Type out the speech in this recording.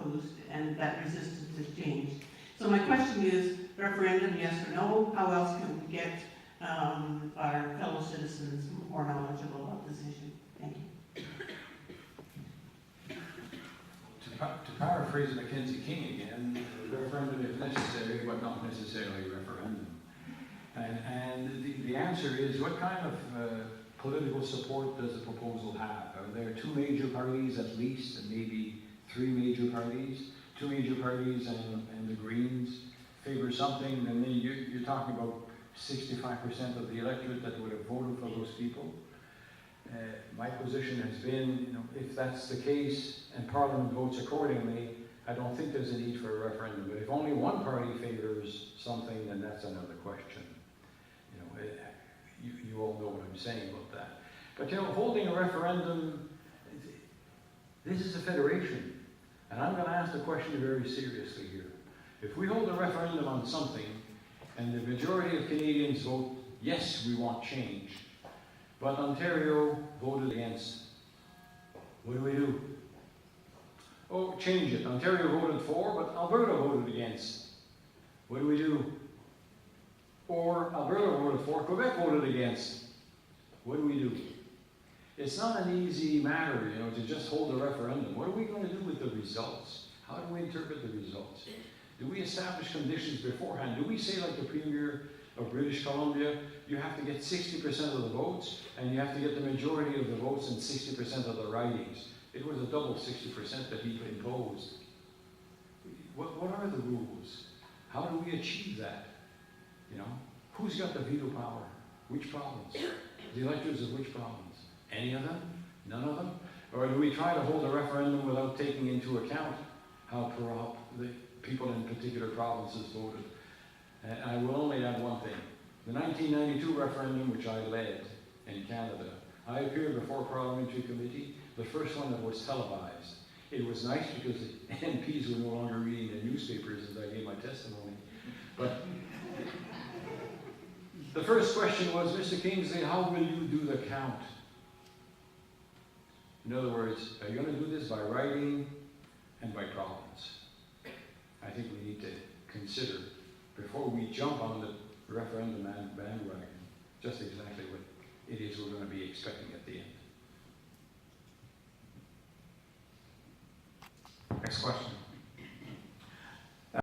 opposed, and that resistance has changed. So my question is, referendum, yes or no? How else can we get our fellow citizens more knowledgeable about this issue? Thank you. To paraphrase Mackenzie King again, referendum if necessary, but not necessarily referendum. And the answer is, what kind of political support does the proposal have? Are there two major parties at least, and maybe three major parties? Two major parties and the Greens favor something, and then you're talking about 65% of the electorate that would have voted for those people. My position has been, you know, if that's the case and Parliament votes accordingly, I don't think there's a need for a referendum. But if only one party favors something, then that's another question. You know, you all know what I'm saying about that. But you know, holding a referendum, this is a federation. And I'm going to ask the question very seriously here. If we hold a referendum on something, and the majority of Canadians vote, yes, we want change, but Ontario voted against, what do we do? Oh, change it. Ontario voted for, but Alberta voted against. What do we do? Or Alberta voted for, Quebec voted against. What do we do? It's not an easy matter, you know, to just hold a referendum. What are we going to do with the results? How do we interpret the results? Do we establish conditions beforehand? Do we say, like the Premier of British Columbia, you have to get 60% of the votes, and you have to get the majority of the votes and 60% of the ridings? It was a double 60% that he imposed. What are the rules? How do we achieve that? You know, who's got the veto power? Which province? The electors of which province? Any of them? None of them? Or do we try to hold a referendum without taking into account how the people in particular provinces voted? And I will only add one thing. The 1992 referendum, which I led in Canada, I appeared before a parliamentary committee, the first one that was televised. It was nice because the MPs were no longer reading the newspapers as I gave my testimony. But the first question was, Mr. Kingsley, how will you do the count? In other words, are you going to do this by writing and by province? I think we need to consider, before we jump on the referendum bandwagon, just exactly what it is we're going to be expecting at the end. Next question.